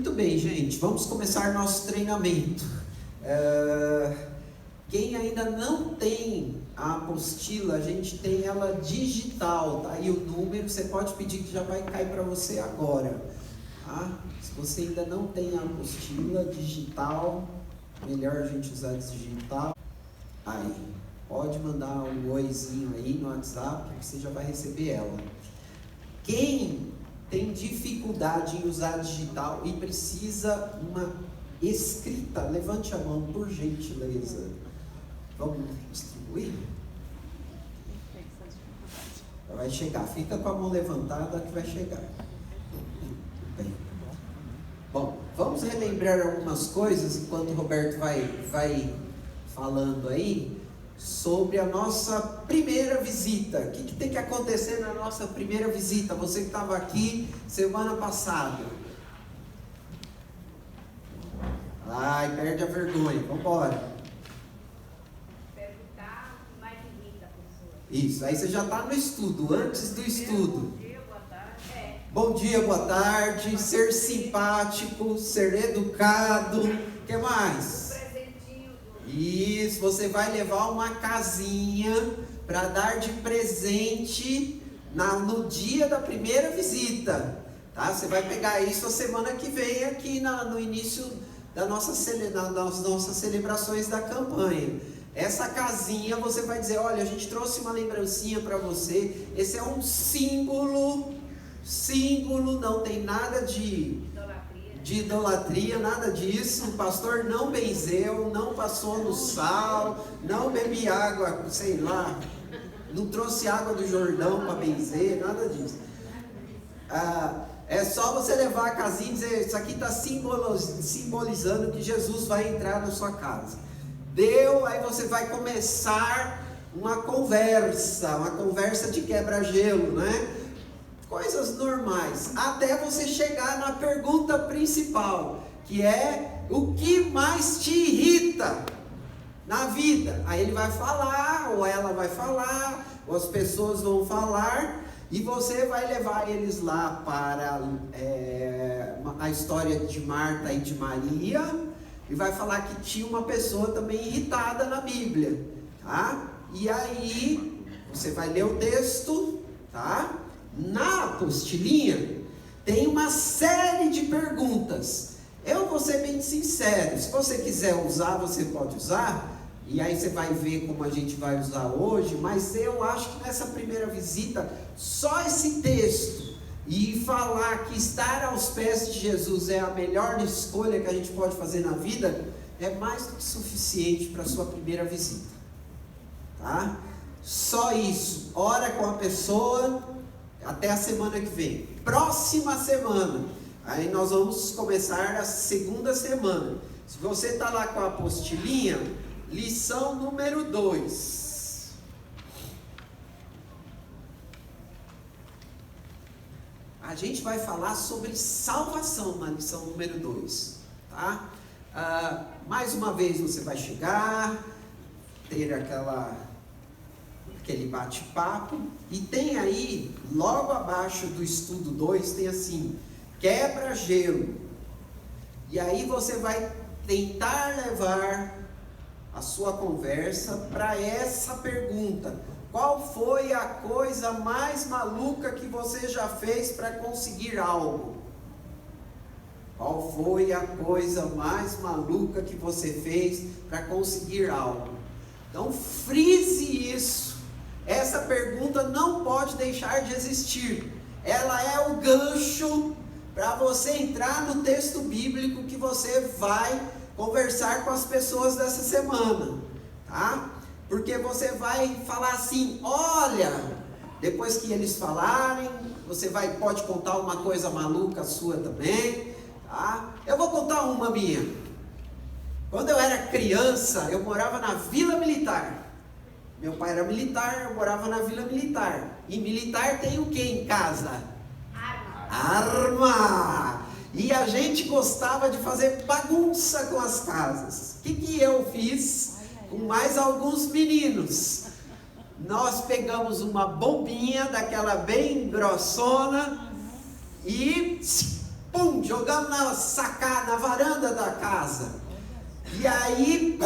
Muito bem, gente, vamos começar nosso treinamento. Quem ainda não tem a apostila, a gente tem ela digital, tá? E o número você pode pedir que já vai cair para você agora, tá? Se você ainda não tem a apostila digital, melhor a gente usar digital. Aí, pode mandar um oizinho aí no WhatsApp que você já vai receber ela. Quem tem dificuldade em usar digital e precisa uma escrita, levante a mão por gentileza. Vamos distribuir? Vai chegar, fica com a mão levantada que vai chegar. Bem. Bom, vamos relembrar algumas coisas enquanto o Roberto vai falando aí sobre a nossa primeira visita. O que tem que acontecer na nossa primeira visita? Você que estava aqui semana passada. Ai, perde a vergonha, vamos embora. Perguntar o que mais irrita a pessoa. Isso, aí você já está no estudo, antes do estudo. Bom dia, boa tarde. Bom dia, boa tarde, ser simpático, ser educado, o que mais? Isso, você vai levar uma casinha para dar de presente no dia da primeira visita, tá? Você vai pegar isso a semana que vem aqui no início das nossas celebrações da campanha. Essa casinha você vai dizer, olha, a gente trouxe uma lembrancinha para você, esse é um símbolo, não tem nada de idolatria, nada disso. O pastor não benzeu, não passou no sal, não bebi água, sei lá, não trouxe água do Jordão para benzer, nada disso. É só você levar a casinha e dizer, isso aqui está simbolizando que Jesus vai entrar na sua casa. Deu, aí você vai começar uma conversa de quebra-gelo, né? Coisas normais, até você chegar na pergunta principal, que é o que mais te irrita na vida. Aí ele vai falar, ou ela vai falar, ou as pessoas vão falar, e você vai levar eles lá para a história de Marta e de Maria, e vai falar que tinha uma pessoa também irritada na Bíblia, tá? E aí você vai ler o texto, tá? Na apostilinha tem uma série de perguntas. Eu vou ser bem sincero, se você quiser usar, você pode usar, e aí você vai ver como a gente vai usar hoje, mas eu acho que nessa primeira visita, só esse texto e falar que estar aos pés de Jesus é a melhor escolha que a gente pode fazer na vida, é mais do que suficiente para a sua primeira visita, tá? Só isso, ora com a pessoa. Até a semana que vem. Próxima semana, aí nós vamos começar a segunda semana. Se você está lá com a apostilinha, lição número 2. A gente vai falar sobre salvação na lição número 2, tá? Mais uma vez você vai chegar, ter aquele bate-papo, e tem aí, logo abaixo do estudo 2, tem assim, quebra-gelo, e aí você vai tentar levar a sua conversa para essa pergunta: qual foi a coisa mais maluca que você já fez para conseguir algo? Qual foi a coisa mais maluca que você fez para conseguir algo? Então frise isso. Essa pergunta não pode deixar de existir. Ela é o gancho para você entrar no texto bíblico que você vai conversar com as pessoas dessa semana, tá? Porque você vai falar assim, olha, depois que eles falarem, você pode contar uma coisa maluca sua também, tá? Eu vou contar uma minha. Quando eu era criança, eu morava na Vila Militar. Meu pai era militar, eu morava na Vila Militar. E militar tem o que em casa? Arma! E a gente gostava de fazer bagunça com as casas. O que eu fiz com mais alguns meninos? Nós pegamos uma bombinha, daquela bem grossona, e pum, jogamos na sacada, na varanda da casa. E aí,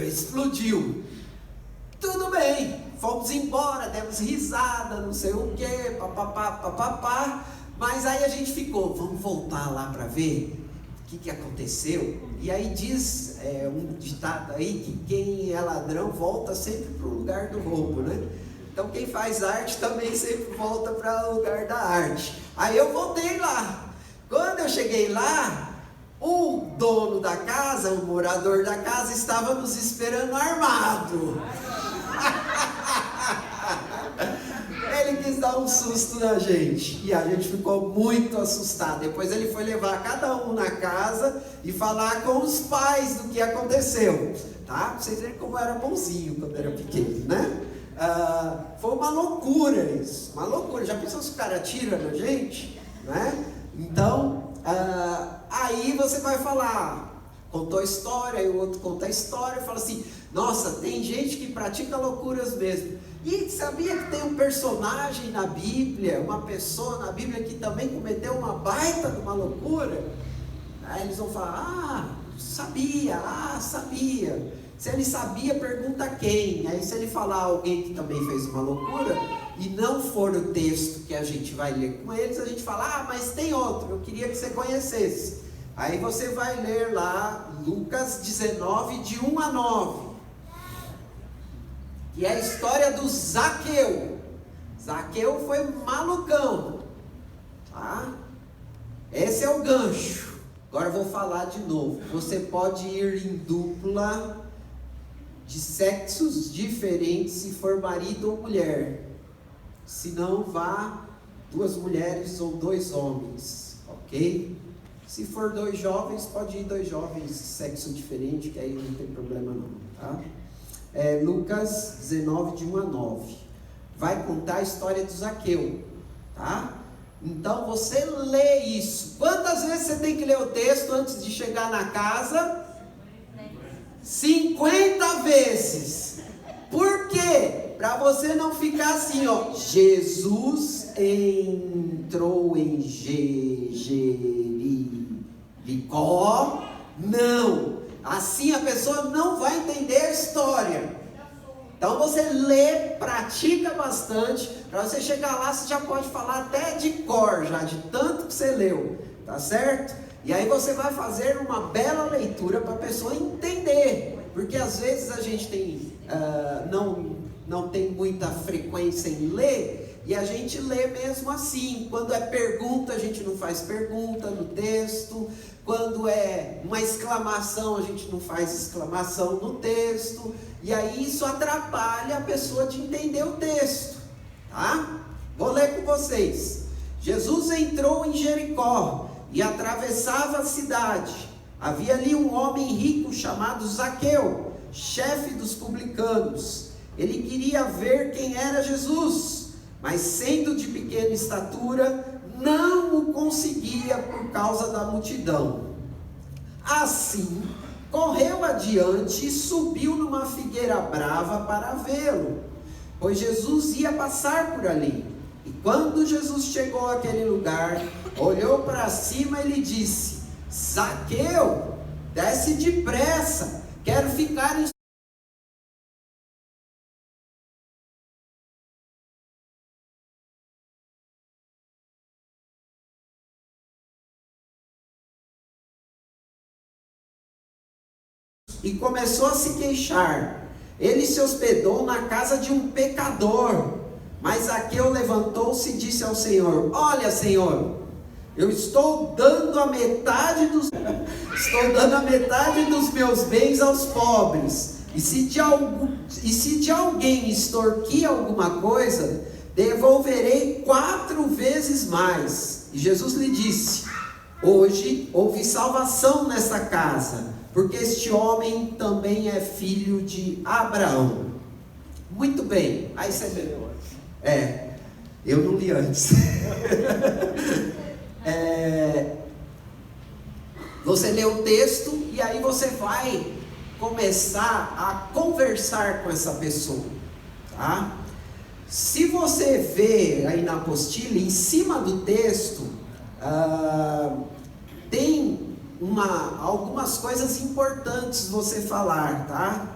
explodiu. Tudo bem, fomos embora, demos risada, não sei o que, papapá. Mas aí a gente ficou, vamos voltar lá para ver o que aconteceu. E aí diz um ditado aí que quem é ladrão volta sempre para o lugar do roubo, né? Então quem faz arte também sempre volta para o lugar da arte. Aí eu voltei lá. Quando eu cheguei lá, o dono da casa, o morador da casa, estava nos esperando armado. Ele quis dar um susto na gente e a gente ficou muito assustado. Depois ele foi levar cada um na casa e falar com os pais do que aconteceu, tá? Pra vocês verem como eu era bonzinho quando era pequeno, né? Foi uma loucura isso, uma loucura. Já pensou se o cara atira na gente, né? Então, aí você vai falar, contou a história, e o outro conta a história e fala assim: nossa, tem gente que pratica loucuras mesmo. E sabia que tem um personagem na Bíblia, uma pessoa na Bíblia que também cometeu uma baita de uma loucura? Aí eles vão falar: sabia. Se ele sabia, pergunta quem. Aí se ele falar alguém que também fez uma loucura, e não for o texto que a gente vai ler com eles, a gente fala: mas tem outro, eu queria que você conhecesse. Aí você vai ler lá Lucas 19, de 1 a 9. Que é a história do Zaqueu. Zaqueu foi malucão, tá? Esse é o gancho. Agora eu vou falar de novo. Você pode ir em dupla de sexos diferentes se for marido ou mulher. Se não, vá 2 mulheres ou 2 homens, ok? Se for 2 jovens, pode ir 2 jovens de sexo diferente, que aí não tem problema não, tá? Lucas 19, de 1 a 9. Vai contar a história do Zaqueu, tá? Então você lê isso. Quantas vezes você tem que ler o texto antes de chegar na casa? 50 vezes. Por quê? Para você não ficar assim, ó. Jesus entrou em Jericó. Não. Assim a pessoa não vai entender a história. Então você lê, pratica bastante, para você chegar lá, você já pode falar até de cor, já de tanto que você leu, tá certo? E aí você vai fazer uma bela leitura para a pessoa entender, porque às vezes a gente tem, não tem muita frequência em ler, e a gente lê mesmo assim. Quando é pergunta, a gente não faz pergunta no texto. Quando é uma exclamação, a gente não faz exclamação no texto. E aí isso atrapalha a pessoa de entender o texto, tá? Vou ler com vocês. Jesus entrou em Jericó e atravessava a cidade. Havia ali um homem rico chamado Zaqueu, chefe dos publicanos. Ele queria ver quem era Jesus, mas sendo de pequena estatura, não o conseguia por causa da multidão. Assim, correu adiante e subiu numa figueira brava para vê-lo, pois Jesus ia passar por ali. E quando Jesus chegou àquele lugar, olhou para cima e lhe disse: Zaqueu, desce depressa, quero ficar em e começou a se queixar. Ele se hospedou na casa de um pecador. Mas Zaqueu levantou-se e disse ao Senhor: olha, Senhor, eu estou dando a metade dos meus bens aos pobres. E se de alguém extorquir alguma coisa, devolverei 4 vezes mais. E Jesus lhe disse: hoje houve salvação nesta casa, porque este homem também é filho de Abraão. Muito bem. Aí você leu. Eu não li antes. Você lê o texto e aí você vai começar a conversar com essa pessoa, tá? Se você vê aí na apostila, em cima do texto, tem algumas coisas importantes você falar, tá?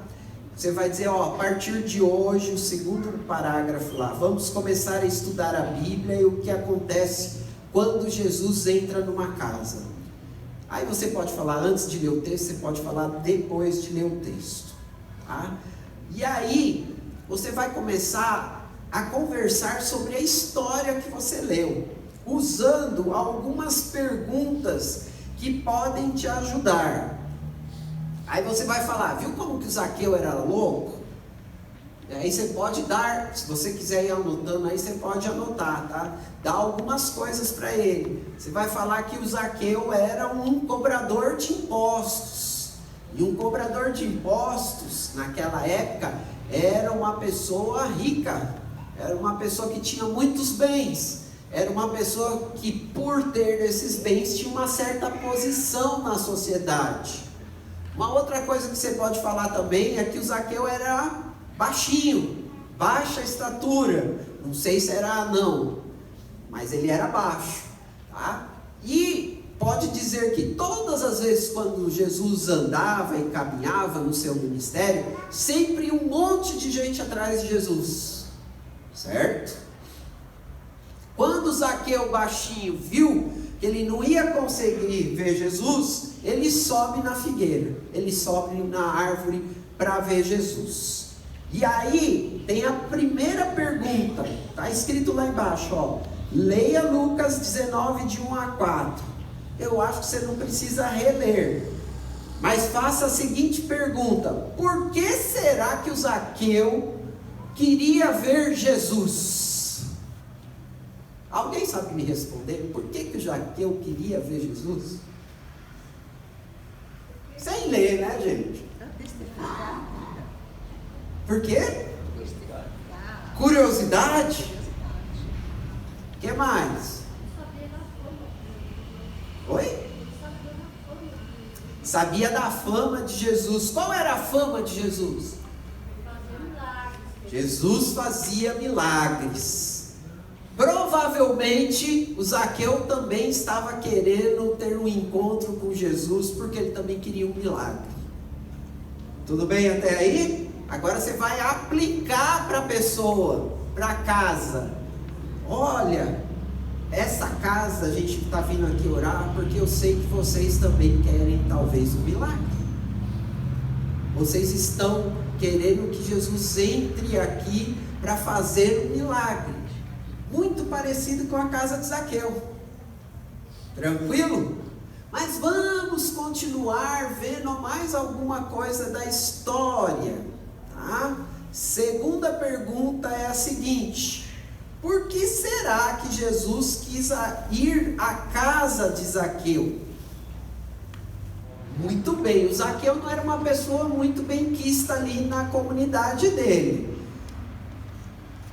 Você vai dizer, a partir de hoje, o segundo parágrafo lá, vamos começar a estudar a Bíblia e o que acontece quando Jesus entra numa casa. Aí você pode falar antes de ler o texto, você pode falar depois de ler o texto, tá? E aí, você vai começar a conversar sobre a história que você leu, usando algumas perguntas que podem te ajudar. Aí você vai falar, viu como que o Zaqueu era louco? E aí você pode dar, se você quiser ir anotando aí, você pode anotar, tá? Dá algumas coisas para ele. Você vai falar que o Zaqueu era um cobrador de impostos. E um cobrador de impostos, naquela época, era uma pessoa rica. Era uma pessoa que tinha muitos bens. Era uma pessoa que, por ter esses bens, tinha uma certa posição na sociedade. Uma outra coisa que você pode falar também é que o Zaqueu era baixinho, baixa estatura. Não sei se era anão, mas ele era baixo, tá? E pode dizer que todas as vezes quando Jesus andava e caminhava no seu ministério, sempre um monte de gente atrás de Jesus, certo? Quando Zaqueu baixinho viu que ele não ia conseguir ver Jesus, ele sobe na figueira, ele sobe na árvore para ver Jesus. E aí tem a primeira pergunta, está escrito lá embaixo, ó, leia Lucas 19 de 1 a 4. Eu acho que você não precisa reler, mas faça a seguinte pergunta: por que será que o Zaqueu queria ver Jesus? Alguém sabe me responder? Por que o Zaqueu queria ver Jesus? Sem ler, né, gente? Por quê? Curiosidade? O que mais? Oi? Sabia da fama de Jesus. Qual era a fama de Jesus? Jesus fazia milagres. Provavelmente o Zaqueu também estava querendo ter um encontro com Jesus, porque ele também queria um milagre. Tudo bem até aí? Agora você vai aplicar para a pessoa, para a casa. Olha, essa casa a gente está vindo aqui orar porque eu sei que vocês também querem talvez um milagre. Vocês estão querendo que Jesus entre aqui para fazer um milagre. Muito parecido com a casa de Zaqueu. Tranquilo? Mas vamos continuar vendo mais alguma coisa da história, tá? Segunda pergunta é a seguinte: por que será que Jesus quis ir à casa de Zaqueu? Muito bem, o Zaqueu não era uma pessoa muito benquista ali na comunidade dele.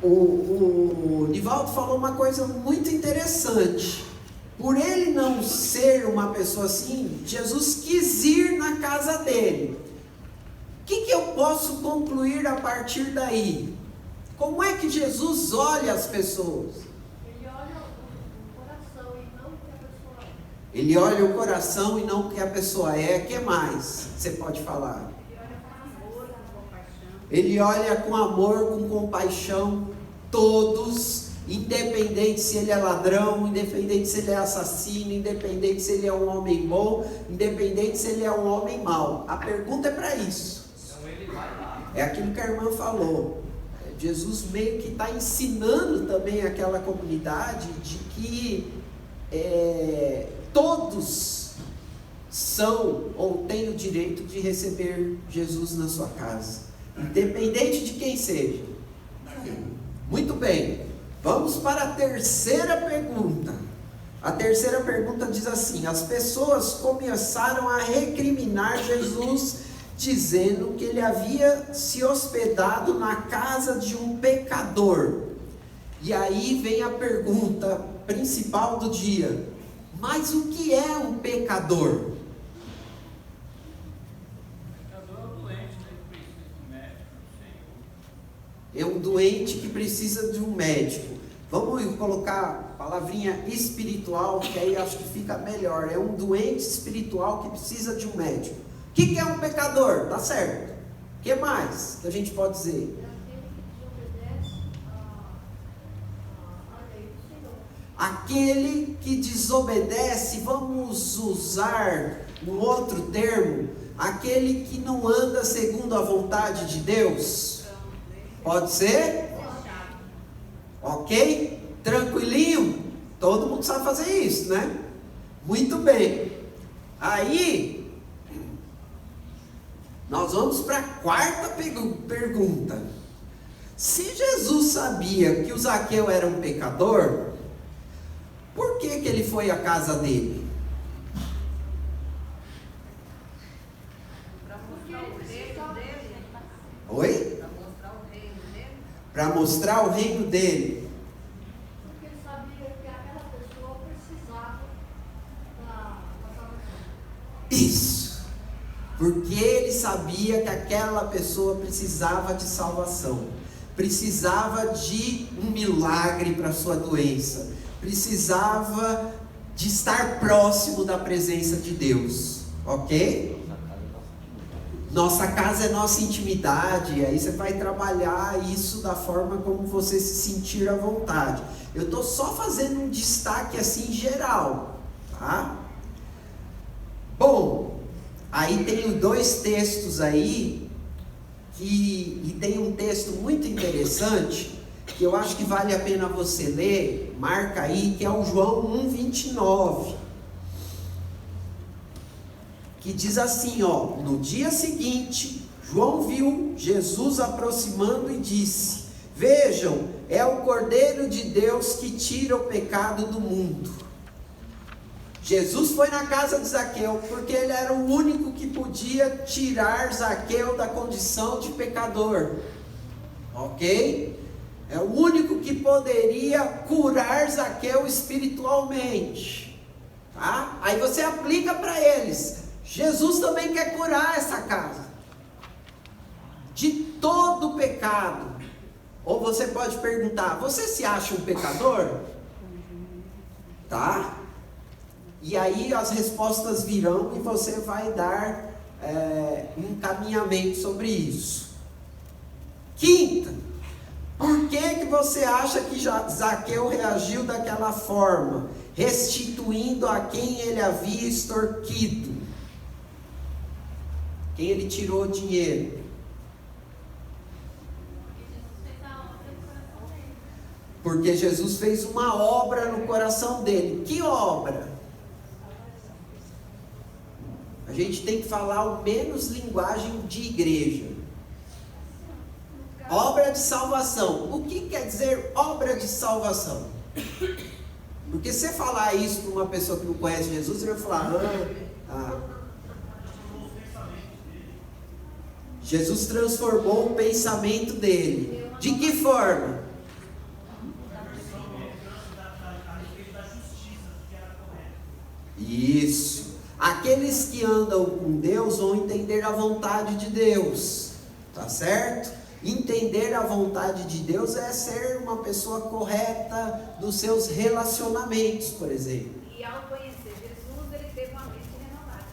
O Nivaldo falou uma coisa muito interessante. Por ele não ser uma pessoa assim, Jesus quis ir na casa dele. O que eu posso concluir a partir daí? Como é que Jesus olha as pessoas? Ele olha o coração e não o que a pessoa é. Ele olha o coração e não o que a pessoa é. O que mais você pode falar? Ele olha com amor, Ele olha com amor, com compaixão. com compaixão, todos, independente se ele é ladrão, independente se ele é assassino, independente se ele é um homem bom, independente se ele é um homem mau. A pergunta é para isso. Então ele vai lá. É aquilo que a irmã falou. Jesus meio que está ensinando também aquela comunidade de que todos são ou têm o direito de receber Jesus na sua casa, independente de quem seja. Muito bem, vamos para a terceira pergunta. A terceira pergunta diz assim: as pessoas começaram a recriminar Jesus, dizendo que ele havia se hospedado na casa de um pecador. E aí vem a pergunta principal do dia: mas o que é um pecador? É um doente, né, que precisa de um médico. É um doente que precisa de um médico. Vamos colocar a palavrinha espiritual, que aí acho que fica melhor. É um doente espiritual que precisa de um médico. O que é um pecador? Tá certo. O que mais que a gente pode dizer? Aquele que desobedece, vamos usar um outro termo, aquele que não anda segundo a vontade de Deus. Pode ser? Ok? Tranquilinho? Todo mundo sabe fazer isso, né? Muito bem. Aí, nós vamos para a quarta pergunta. Se Jesus sabia que o Zaqueu era um pecador, por que ele foi à casa dele? Para mostrar o reino dele. Oi? Para mostrar o reino dele. Para mostrar o reino dele. Porque ele sabia que aquela pessoa precisava da salvação. Isso. Porque ele sabia que aquela pessoa precisava de salvação. Precisava de um milagre para a sua doença. Precisava de estar próximo da presença de Deus, ok? Nossa casa é nossa intimidade, aí você vai trabalhar isso da forma como você se sentir à vontade. Eu estou só fazendo um destaque assim geral, tá? Bom, aí tenho dois textos aí, e tem um texto muito interessante, que eu acho que vale a pena você ler, marca aí, que é o João 1,29, que diz assim, ó: no dia seguinte, João viu Jesus aproximando e disse: vejam, é o Cordeiro de Deus que tira o pecado do mundo. Jesus foi na casa de Zaqueu, porque ele era o único que podia tirar Zaqueu da condição de pecador, ok? É o único que poderia curar Zaqueu espiritualmente, tá? Aí você aplica para eles. Jesus também quer curar essa casa de todo pecado. Ou você pode perguntar: você se acha um pecador? Tá? E aí as respostas virão e você vai dar um encaminhamento sobre isso. Quinta: por que você acha que Zaqueu reagiu daquela forma, restituindo a quem ele havia extorquido, quem ele tirou dinheiro? Porque Jesus fez uma obra no coração dele. Que obra? A gente tem que falar ao menos linguagem de igreja. Obra de salvação. O que quer dizer obra de salvação? Porque se você falar isso para uma pessoa que não conhece Jesus, ele vai falar: Jesus transformou o pensamento dele. De que forma? Isso. Aqueles que andam com Deus vão entender a vontade de Deus. Tá certo? Entender a vontade de Deus é ser uma pessoa correta nos seus relacionamentos, por exemplo. E ao conhecer Jesus, ele teve uma mente renovada.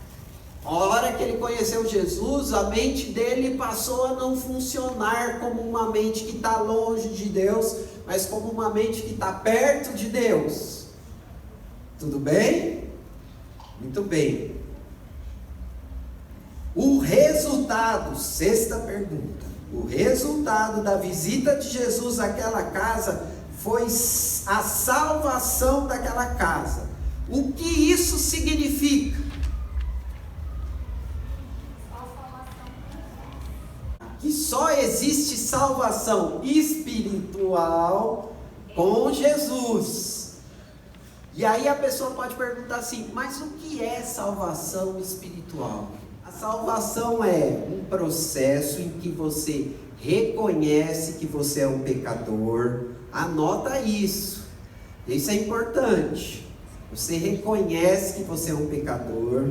A hora que ele conheceu Jesus, a mente dele passou a não funcionar como uma mente que está longe de Deus, mas como uma mente que está perto de Deus. Tudo bem? Muito bem. O resultado, sexta pergunta. O resultado da visita de Jesus àquela casa foi a salvação daquela casa. O que isso significa? Que só existe salvação espiritual com Jesus. E aí a pessoa pode perguntar assim: mas o que é salvação espiritual? A salvação é um processo em que você reconhece que você é um pecador. Anota isso. Isso é importante. Você reconhece que você é um pecador.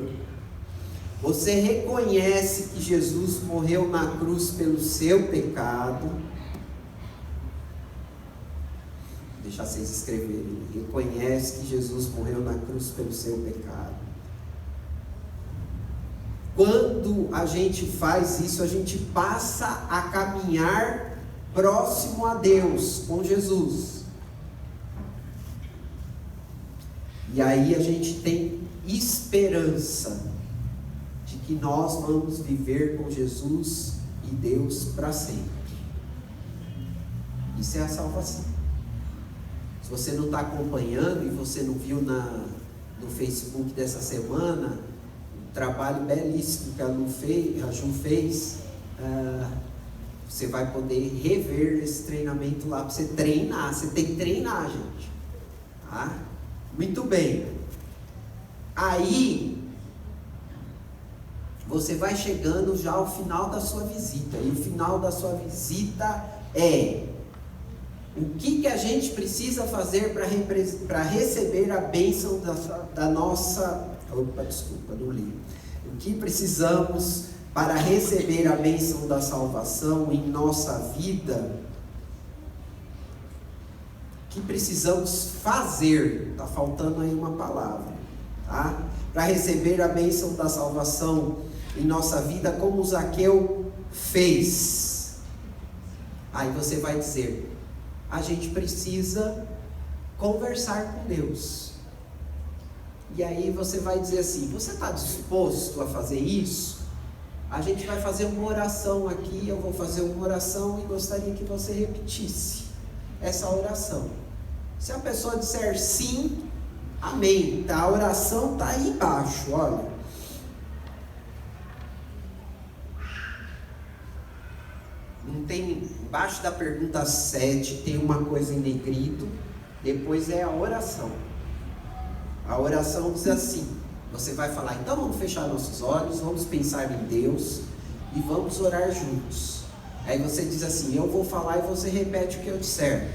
Você reconhece que Jesus morreu na cruz pelo seu pecado. deixar vocês escreverem. Reconhece que Jesus morreu na cruz pelo seu pecado. Quando a gente faz isso, a gente passa a caminhar próximo a Deus, com Jesus. E aí a gente tem esperança de que nós vamos viver com Jesus e Deus para sempre. Isso é a salvação. Se você não está acompanhando e você não viu no Facebook dessa semana, um trabalho belíssimo que a Ju fez, você vai poder rever esse treinamento lá para você treinar. Você tem que treinar, gente. Tá? Muito bem. Aí você vai chegando já ao final da sua visita. E o final da sua visita é: o que a gente precisa fazer para receber a bênção da nossa... Opa, desculpa, não li. O que precisamos para receber a bênção da salvação em nossa vida? O que precisamos fazer? Está faltando aí uma palavra, tá? Para receber a bênção da salvação em nossa vida, como Zaqueu fez. Aí você vai dizer: a gente precisa conversar com Deus. E aí você vai dizer assim: você está disposto a fazer isso? A gente vai fazer uma oração aqui, eu vou fazer uma oração e gostaria que você repetisse essa oração. Se a pessoa disser sim, amém, tá? A oração está aí embaixo, olha. Não tem, embaixo da pergunta 7 tem uma coisa em negrito, depois é a oração. A oração diz assim, você vai falar: então vamos fechar nossos olhos, vamos pensar em Deus e vamos orar juntos. Aí você diz assim: eu vou falar e você repete o que eu disser.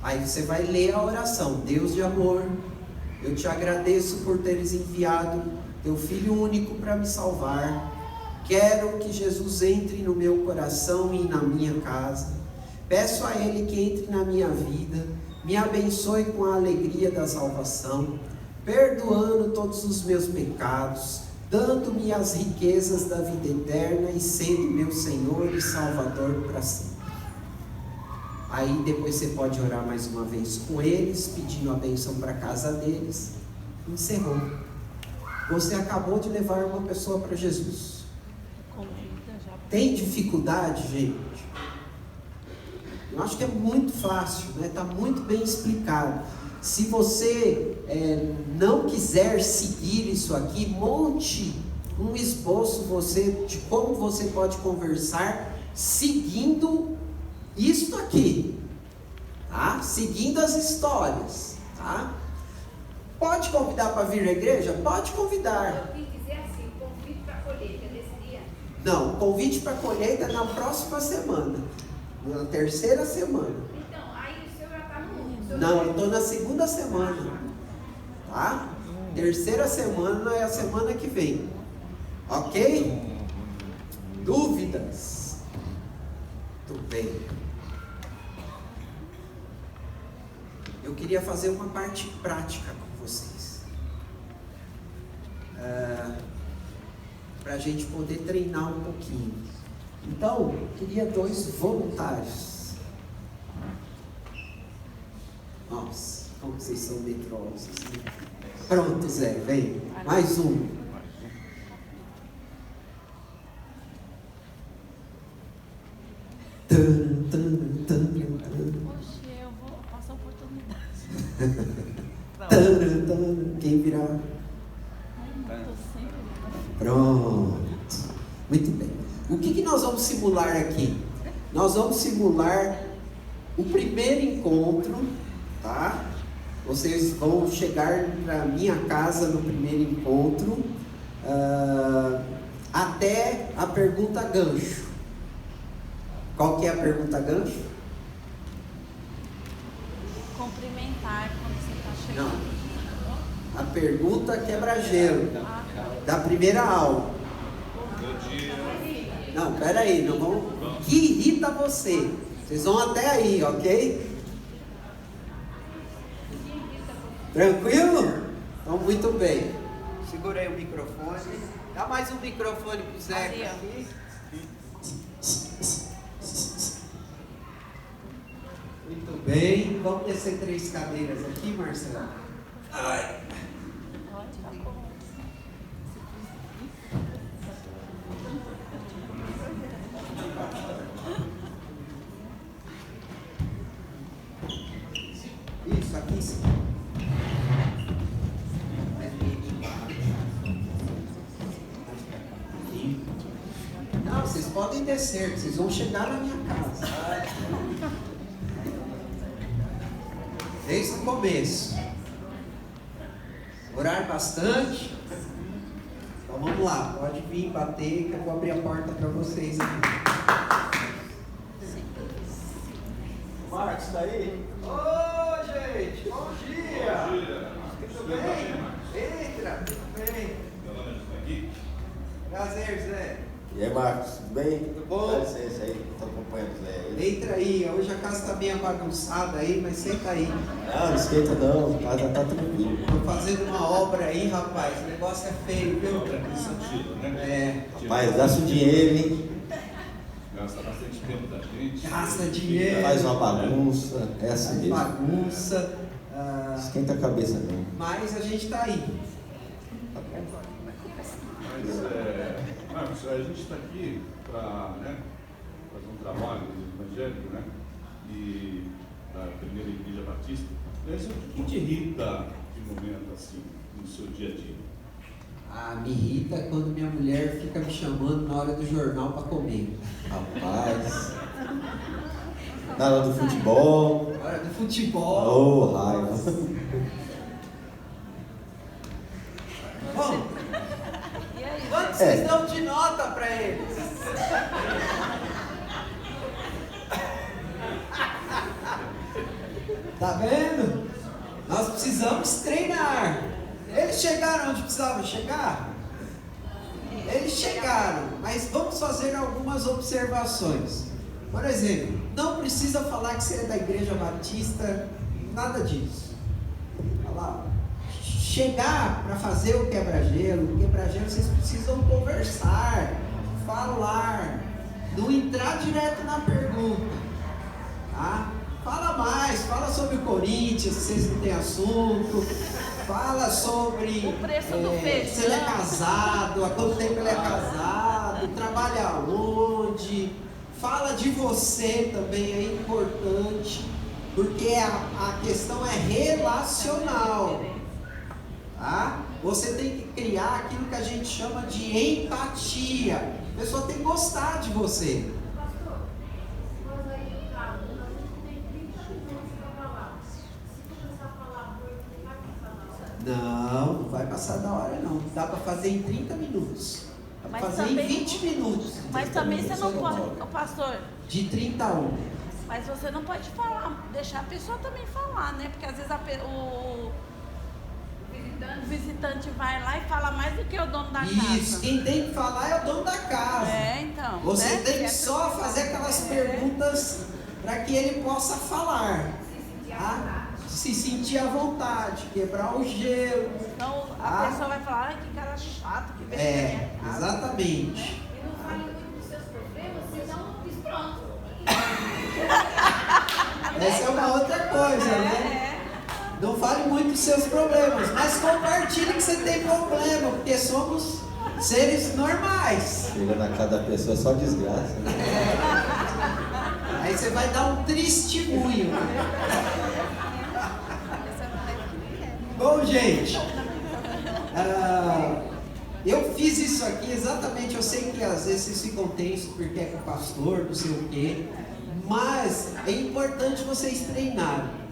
Aí você vai ler a oração: Deus de amor, eu te agradeço por teres enviado teu Filho único para me salvar. Quero que Jesus entre no meu coração e na minha casa. Peço a Ele que entre na minha vida, me abençoe com a alegria da salvação, perdoando todos os meus pecados, dando-me as riquezas da vida eterna e sendo meu Senhor e Salvador para sempre. Aí depois você pode orar mais uma vez com eles, pedindo a bênção para a casa deles. Encerrou. Você acabou de levar uma pessoa para Jesus. Tem dificuldade, gente? Eu acho que é muito fácil, né? Está muito bem explicado. Se você não quiser seguir isso aqui, monte um esboço de como você pode conversar seguindo isto aqui, tá? Seguindo as histórias, tá? Pode convidar para vir à igreja? Pode convidar. Eu quis dizer assim, convite para a colheita desse dia. Não, convite para a colheita na próxima semana, na terceira semana. Então, aí o senhor já está no... Não, eu estou na segunda semana, tá? Terceira semana é a semana que vem, ok? Dúvidas? Tudo bem. Eu queria fazer uma parte prática com vocês, para a gente poder treinar um pouquinho. Então, eu queria 2 voluntários. Nossa, como vocês são medrosos, né? Pronto, Zé, vem. Mais um. Poxa, eu vou passar a oportunidade. Quem virá? Pronto. Muito bem. O que nós vamos simular aqui? Nós vamos simular o primeiro encontro, tá? Vocês vão chegar na minha casa no primeiro encontro, até a pergunta gancho. Qual que é a pergunta gancho? Cumprimentar quando você está chegando. Não. A pergunta quebra-gelo da primeira aula. Não, peraí, não vão. Que irrita você? Vocês vão até aí, ok? Tranquilo? Então, muito bem. Segurei o microfone. Dá mais um microfone pro Zeca aqui. Muito bem. Vamos descer 3 cadeiras aqui, Marcelo. Ai. Isso, aqui sim. Não, vocês podem descer, vocês vão chegar na minha casa. Desde o começo. Orar bastante. Então vamos lá, pode vir bater que eu vou abrir a porta para vocês aqui. Marcos, tá aí? Ô, gente, bom dia! Bom dia! Tudo bem? Entra, tudo bem? Prazer, Zé. E aí, Marcos, tudo bem? Tudo bom? Dá licença aí, estou acompanhando o Zé aí. Entra aí, hoje a casa está meio bagunçada aí, mas senta aí. Não, não esquenta não, a casa tá tranquilo. Estou fazendo uma obra aí, rapaz, o negócio é feio, viu? Rapaz, gasta o dinheiro, hein? Gasta bastante tempo da gente. Gasta dinheiro. Faz uma bagunça, é assim Faz mesmo. bagunça. Esquenta a cabeça não. Mas a gente está aí. Mas, Marcos, a gente está aqui para fazer um trabalho evangélico, né? E da primeira igreja batista. Mas o que te irrita de momento assim, no seu dia a dia? Me irrita quando minha mulher fica me chamando na hora do jornal para comer. Rapaz. Na hora do futebol. Na hora do futebol. Oh, raiva. Bom, E aí? quanto vocês dão de nota para eles? Tá vendo? Nós precisamos treinar. Eles chegaram onde precisavam chegar? Eles chegaram, mas vamos fazer algumas observações. Por exemplo, não precisa falar que você é da Igreja Batista, nada disso. Olha lá. Chegar para fazer o quebra-gelo vocês precisam conversar, falar, não entrar direto na pergunta, tá? Fala mais, fala sobre o Corinthians, se vocês não têm assunto, fala sobre O preço do feijão. se ele é casado, há quanto tempo ele é casado, trabalha onde, fala de você também, é importante, porque a questão é relacional. Tá? Você tem que criar aquilo que a gente chama de empatia. A pessoa tem que gostar de você. Pastor, nós aí em casa, a gente tem 30 minutos para falar. Se começar a falar muito, não vai passar na hora. Não vai passar da hora não. Dá para fazer em 30 minutos. Dá para Mas fazer também- em 20 minutos. Mas 30 também você minutos não eu pode, demoro. ô pastor, De 30 a 1. mas você não pode falar, deixar a pessoa também falar, né? Porque às vezes o visitante vai lá e fala mais do que o dono da Isso, casa. quem tem que falar é o dono da casa. É, então. Você né? tem que só fazer aquelas perguntas para que ele possa falar. Tá? Se sentir à vontade, quebrar o gelo. Então a pessoa vai falar, ai, que cara chato que veio na minha casa. Exatamente. E não fale muito dos seus problemas, senão eu fiz pronto. Essa é uma outra coisa, né? Não fale muito dos seus problemas, mas compartilhe que você tem problema, porque somos seres normais. Chega na casa da pessoa só desgraça. Né? Aí você vai dar um testemunho. Bom, gente, eu fiz isso aqui exatamente. Eu sei que às vezes vocês ficam tensos porque é com o pastor, não sei o quê, mas é importante vocês treinarem.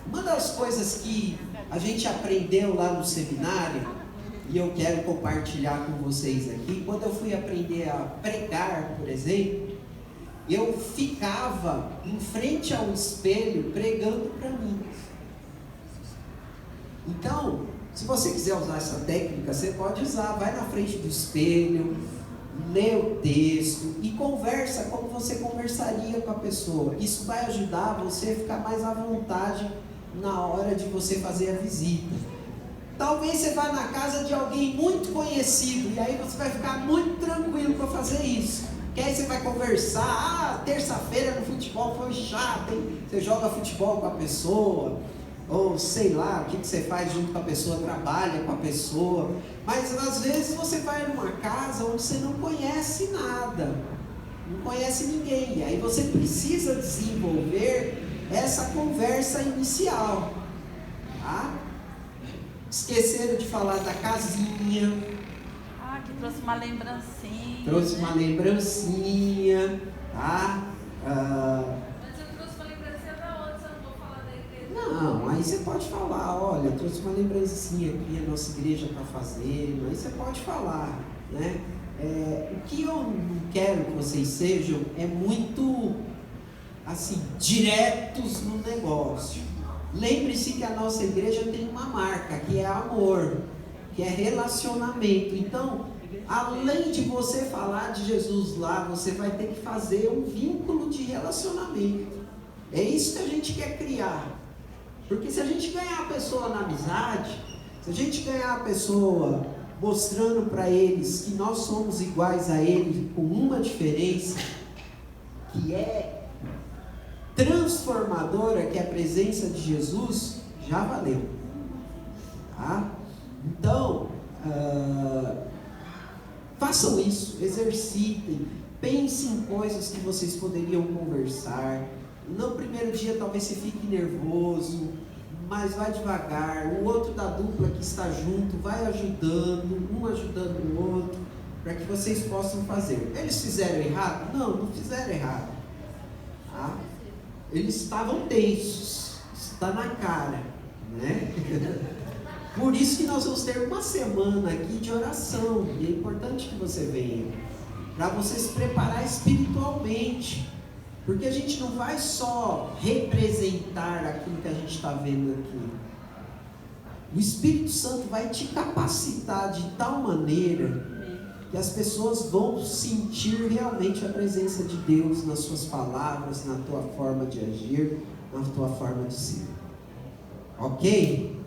Uma das coisas que a gente aprendeu lá no seminário, e eu quero compartilhar com vocês aqui, quando eu fui aprender a pregar, por exemplo, eu ficava em frente ao espelho pregando para mim. Então, se você quiser usar essa técnica, você pode usar, vai na frente do espelho, lê o texto e conversa como você conversaria com a pessoa. Isso vai ajudar você a ficar mais à vontade na hora de você fazer a visita. Talvez você vá na casa de alguém muito conhecido, e aí você vai ficar muito tranquilo para fazer isso. Que aí você vai conversar, terça-feira no futebol foi chato, hein? Você joga futebol com a pessoa, ou sei lá, o que você faz junto com a pessoa, trabalha com a pessoa. Mas às vezes você vai numa casa onde você não conhece nada, não conhece ninguém, e aí você precisa desenvolver essa conversa inicial, tá? Esqueceram de falar da casinha. Que trouxe uma lembrancinha. Trouxe uma lembrancinha, tá? Mas eu trouxe uma lembrancinha da outra, se eu não vou falar da igreja. Não, aí você pode falar, olha, eu trouxe uma lembrancinha que a nossa igreja está fazendo, aí você pode falar, né? O que eu não quero que vocês sejam é muito, assim, diretos no negócio. Lembre-se que a nossa igreja tem uma marca, que é amor, que é relacionamento. Então, além de você falar de Jesus lá, você vai ter que fazer um vínculo de relacionamento. É isso que a gente quer criar. Porque se a gente ganhar a pessoa na amizade, se a gente ganhar a pessoa mostrando para eles que nós somos iguais a ele, com uma diferença, que é transformadora, que é a presença de Jesus, já valeu, tá? Então, façam isso, exercitem, pensem em coisas que vocês poderiam conversar. No primeiro dia talvez você fique nervoso, mas vai devagar. O outro da dupla que está junto vai ajudando, um ajudando o outro, para que vocês possam fazer. Eles fizeram errado? Não, não fizeram errado, tá? Eles estavam tensos, está na cara, né? Por isso que nós vamos ter uma semana aqui de oração, e é importante que você venha, para você se preparar espiritualmente, porque a gente não vai só representar aquilo que a gente está vendo aqui. O Espírito Santo vai te capacitar de tal maneira que as pessoas vão sentir realmente a presença de Deus nas suas palavras, na tua forma de agir, na tua forma de ser. Ok?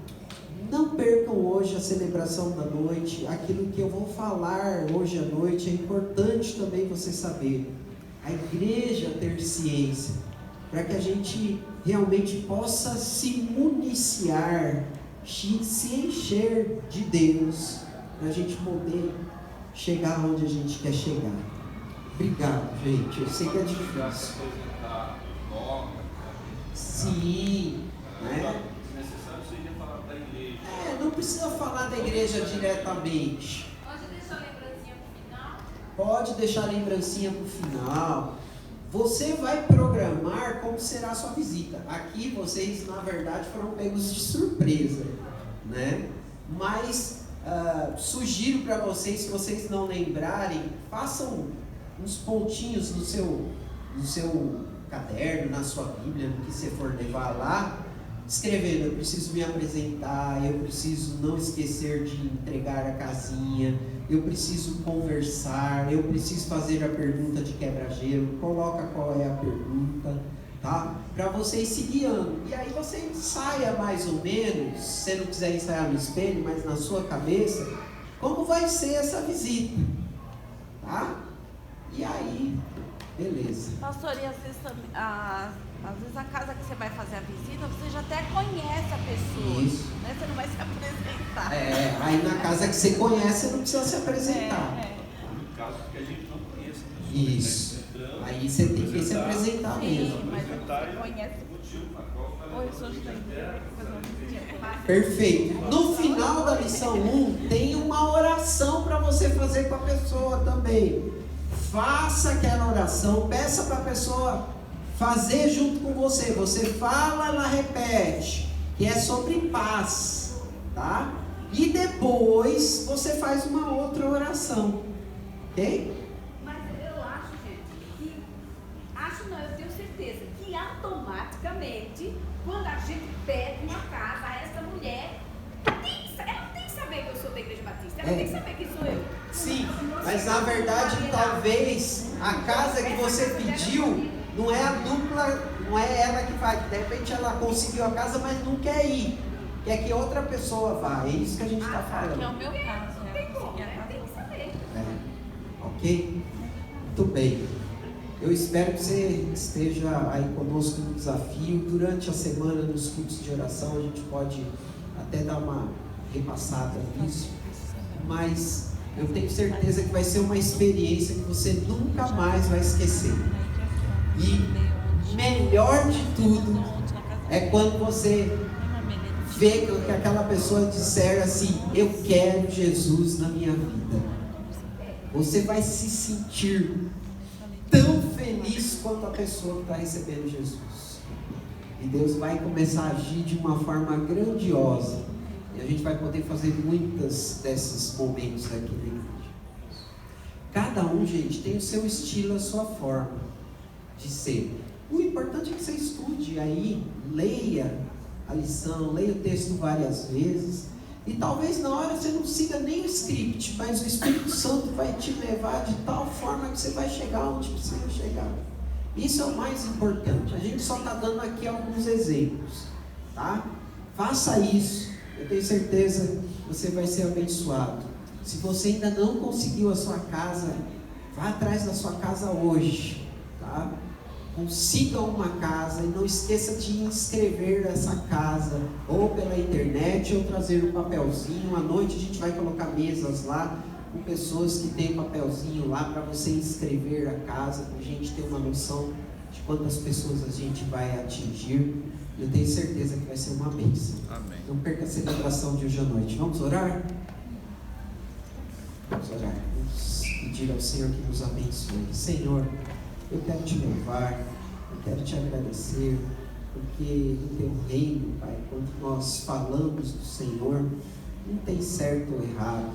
Não percam hoje a celebração da noite. Aquilo que eu vou falar hoje à noite é importante também você saber. A igreja ter ciência, para que a gente realmente possa se municiar, se encher de Deus, para a gente poder chegar onde a gente quer chegar. Obrigado, gente. Eu sei que é difícil. Sim, né? Não precisa falar da igreja diretamente. Pode deixar a lembrancinha pro final? Pode deixar a lembrancinha pro final. Você vai programar como será a sua visita. Aqui vocês, na verdade, foram pegos de surpresa, né? Mas sugiro para vocês, se vocês não lembrarem, façam uns pontinhos no seu caderno, na sua Bíblia, no que você for levar lá, escrevendo: eu preciso me apresentar, eu preciso não esquecer de entregar a casinha, eu preciso conversar, eu preciso fazer a pergunta de quebra-gelo. Coloca qual é a pergunta, tá? Para vocês se guiando. E aí você ensaia mais ou menos, se você não quiser ensaiar no espelho, mas na sua cabeça, como vai ser essa visita, tá? E aí, beleza. Pastor, e às vezes a casa que você vai fazer a visita, você já até conhece a pessoa. Isso. Né? Você não vai se apresentar. Aí na casa que você conhece, você não precisa se apresentar. No caso que a gente não conhece. Isso. Aí você tem que se apresentar mesmo. Sim, mas você conhece. Oi, eu sou Perfeito. No final da lição 1, tem uma oração para você fazer com a pessoa também. Faça aquela oração, peça para a pessoa fazer junto com você. Você fala, ela repete, que é sobre paz, tá? E depois você faz uma outra oração, ok? Mas eu acho, gente, que... Acho não, eu tenho certeza que automaticamente, quando a gente pede uma casa a essa mulher, ela tem que saber que eu sou da Igreja Batista, ela tem que saber quem sou eu. Sim, mas na verdade, talvez a casa que você pediu não é a dupla Não é ela que vai, de repente ela conseguiu a casa, mas não quer ir. Quer que outra pessoa vá. É isso que a gente está falando. Que é o meu caso. Não tem como, né? Tem que saber. Ok? Muito bem. Eu espero que você esteja aí conosco no desafio. Durante a semana, nos cultos de oração, a gente pode até dar uma repassada nisso. Mas eu tenho certeza que vai ser uma experiência que você nunca mais vai esquecer. E melhor de tudo é quando você vê que aquela pessoa disser assim: eu quero Jesus na minha vida. Você vai se sentir tão feliz quanto a pessoa que está recebendo Jesus. E Deus vai começar a agir de uma forma grandiosa. E a gente vai poder fazer muitos desses momentos aqui na igreja. Cada um, gente, tem o seu estilo, a sua forma de ser. O importante é que você estude aí, leia a lição, leia o texto várias vezes. E talvez na hora você não siga nem o script, mas o Espírito Santo vai te levar de tal forma que você vai chegar onde precisa chegar. Isso é o mais importante. A gente só está dando aqui alguns exemplos, tá? Faça isso. Eu tenho certeza que você vai ser abençoado. Se você ainda não conseguiu a sua casa, vá atrás da sua casa hoje, tá? Consiga uma casa e não esqueça de inscrever essa casa ou pela internet ou trazer um papelzinho. À noite a gente vai colocar mesas lá com pessoas que têm papelzinho lá para você inscrever a casa, para a gente ter uma noção de quantas pessoas a gente vai atingir. Eu tenho certeza que vai ser uma bênção. Amém. Não perca a celebração de hoje à noite. Vamos orar? Vamos orar. Vamos pedir ao Senhor que nos abençoe. Senhor, eu quero te louvar, eu quero te agradecer, porque no teu reino, Pai, quando nós falamos do Senhor, não tem certo ou errado,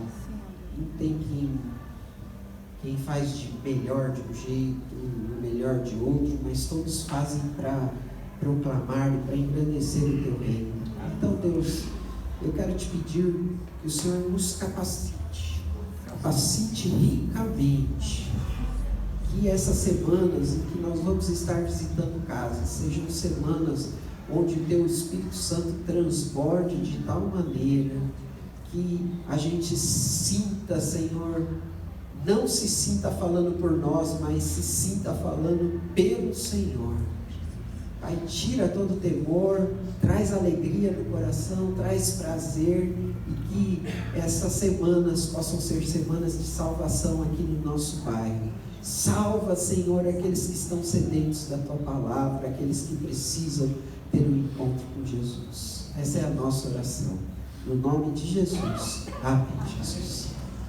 não tem quem faz de melhor de um jeito, melhor de outro, mas todos fazem para proclamar e para engrandecer o teu reino. Então, Deus, eu quero te pedir que o Senhor nos capacite ricamente, que essas semanas em que nós vamos estar visitando casas sejam semanas onde o teu Espírito Santo transborde de tal maneira que a gente sinta, Senhor, não se sinta falando por nós, mas se sinta falando pelo Senhor. Pai, tira todo temor, traz alegria no coração, traz prazer, e que essas semanas possam ser semanas de salvação aqui no nosso bairro. Salva, Senhor, aqueles que estão sedentos da Tua Palavra, aqueles que precisam ter um encontro com Jesus. Essa é a nossa oração. No nome de Jesus. Amém, Jesus.